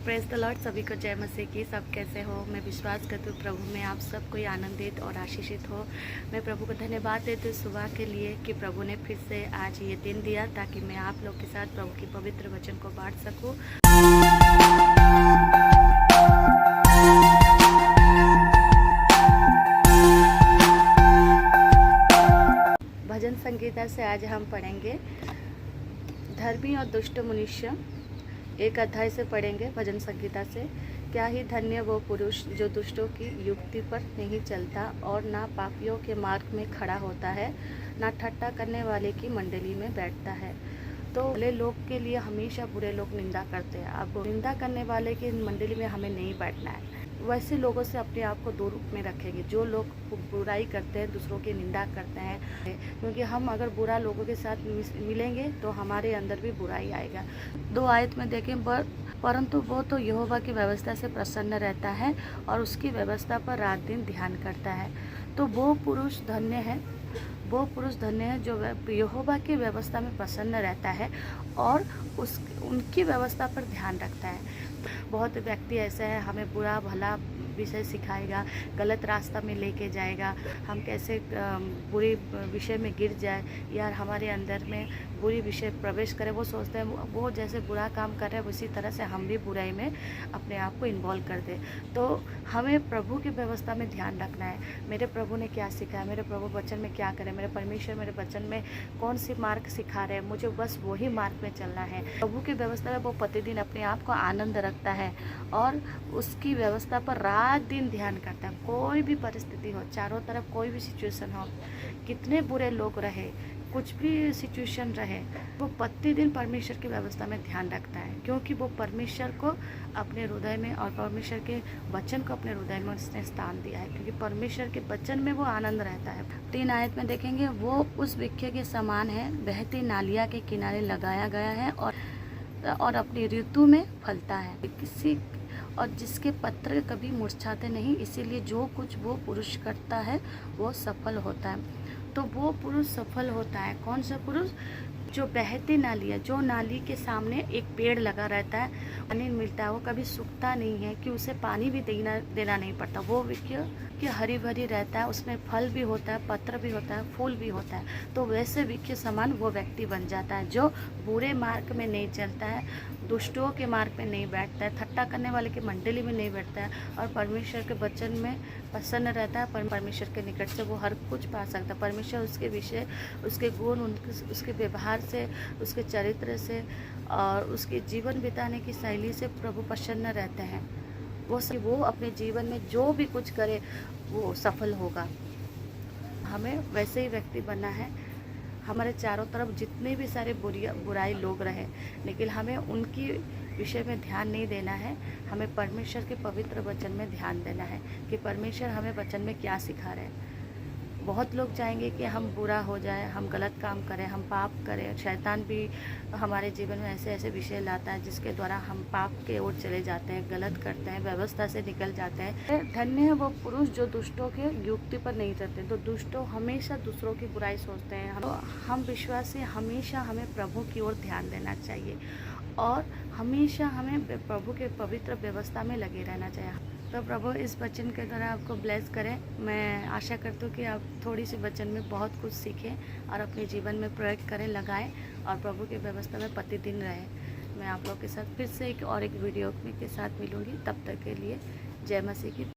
Praise the Lord. सभी को जय मसीह की। सब कैसे हो? मैं विश्वास करती हूँ प्रभु में आप सब कोई आनंदित और आशीषित हो। मैं प्रभु को धन्यवाद देती हूँ सुबह के लिए कि प्रभु ने फिर से आज ये दिन दिया ताकि मैं आप लोग के साथ प्रभु की पवित्र वचन को बांट सकूँ। भजन संगीता से आज हम पढ़ेंगे धर्मी और दुष्ट मनुष्य, एक अध्याय से पढ़ेंगे भजन संगीता से। क्या ही धन्य वो पुरुष जो दुष्टों की युक्ति पर नहीं चलता और ना पापियों के मार्ग में खड़ा होता है, ना ठट्ठा करने वाले की मंडली में बैठता है। तो भले लोग के लिए हमेशा बुरे लोग निंदा करते हैं। अब निंदा करने वाले की मंडली में हमें नहीं बैठना है। वैसे लोगों से अपने आप को दूर में रखेंगे जो लोग बुराई करते हैं, दूसरों की निंदा करते हैं, क्योंकि हम अगर बुरा लोगों के साथ मिलेंगे तो हमारे अंदर भी बुराई आएगा। 2 आयत में देखें, परंतु वो तो यहोवा की व्यवस्था से प्रसन्न रहता है और उसकी व्यवस्था पर रात दिन ध्यान करता है। तो वो पुरुष धन्य है, वो पुरुष धन्य है जो यहोवा की व्यवस्था में प्रसन्न रहता है और उनकी व्यवस्था पर ध्यान रखता है। बहुत व्यक्ति ऐसे हैं हमें बुरा भला विषय सिखाएगा, गलत रास्ता में लेके जाएगा, हम कैसे बुरी विषय में गिर जाए या हमारे अंदर में बुरी विषय प्रवेश करे। वो सोचते हैं वो जैसे बुरा काम कर रहे हैं उसी तरह से हम भी बुराई में अपने आप को इन्वॉल्व कर दें। तो हमें प्रभु की व्यवस्था में ध्यान रखना है। मेरे प्रभु ने क्या सिखाया, मेरे प्रभु वचन में क्या करें, मेरे परमेश्वर मेरे वचन में कौन सी मार्ग सिखा रहे हैं, मुझे बस वही मार्ग में चलना है। प्रभु की व्यवस्था में वो प्रतिदिन अपने आप को आनंद रखता है और उसकी व्यवस्था पर रात दिन ध्यान करता है। कोई भी परिस्थिति हो, चारों तरफ कोई भी सिचुएशन हो, कितने बुरे लोग रहे, कुछ भी सिचुएशन रहे, वो प्रतिदिन परमेश्वर की व्यवस्था में ध्यान रखता है, क्योंकि वो परमेश्वर को अपने हृदय में और परमेश्वर के वचन को अपने हृदय में उसने स्थान दिया है, क्योंकि परमेश्वर के वचन में वो आनंद रहता है। 3 आयत में देखेंगे, वो उस वृक्ष के समान है, बहती नालिया के किनारे लगाया गया है और अपनी ऋतु में फलता है, किसी और जिसके पत्र कभी मुरझाते नहीं। इसीलिए जो कुछ वो पुरुष करता है वो सफल होता है। तो वो पुरुष सफल होता है। कौन सा पुरुष? जो बहती नाली है, जो नाली के सामने एक पेड़ लगा रहता है, पानी मिलता है, वो कभी सूखता नहीं है कि उसे पानी भी देना नहीं पड़ता। वो वृक्ष कि हरी भरी रहता है, उसमें फल भी होता है, पत्र भी होता है, फूल भी होता है। तो वैसे वृक्ष समान वो व्यक्ति बन जाता है जो बुरे मार्ग में नहीं चलता है, दुष्टों के मार्ग में नहीं बैठता है, ठट्ठा करने वाले की मंडली में नहीं बैठता है और परमेश्वर के वचन में प्रसन्न रहता है। परमेश्वर के निकट से वो हर कुछ पा सकता है। परमेश्वर उसके विषय, उसके गुण, उसके व्यवहार से, उसके चरित्र से और उसके जीवन बिताने की शैली से प्रभु प्रसन्न रहते हैं। वो अपने जीवन में जो भी कुछ करे वो सफल होगा। हमें वैसे ही व्यक्ति बनना है। हमारे चारों तरफ जितने भी सारे बुराई लोग रहे, लेकिन हमें उनकी विषय में ध्यान नहीं देना है। हमें परमेश्वर के पवित्र वचन में ध्यान देना है कि परमेश्वर हमें वचन में क्या सिखा रहे हैं। बहुत लोग चाहेंगे कि हम बुरा हो जाए, हम गलत काम करें, हम पाप करें। शैतान भी हमारे जीवन में ऐसे ऐसे विषय लाता है जिसके द्वारा हम पाप के ओर चले जाते हैं, गलत करते हैं, व्यवस्था से निकल जाते हैं। धन्य है वो पुरुष जो दुष्टों के युक्ति पर नहीं चलते। तो दुष्टों हमेशा दूसरों की बुराई सोचते हैं। हम विश्वासी हमेशा हमें प्रभु की ओर ध्यान देना चाहिए और हमेशा हमें प्रभु के पवित्र व्यवस्था में लगे रहना चाहिए। तो प्रभु इस वचन के द्वारा आपको ब्लेस करें। मैं आशा करती हूँ कि आप थोड़ी सी वचन में बहुत कुछ सीखें और अपने जीवन में प्रयोग करें, लगाएं और प्रभु की व्यवस्था में प्रतिदिन रहें। मैं आप लोग के साथ फिर से एक वीडियो के साथ मिलूँगी। तब तक के लिए जय मसीह की।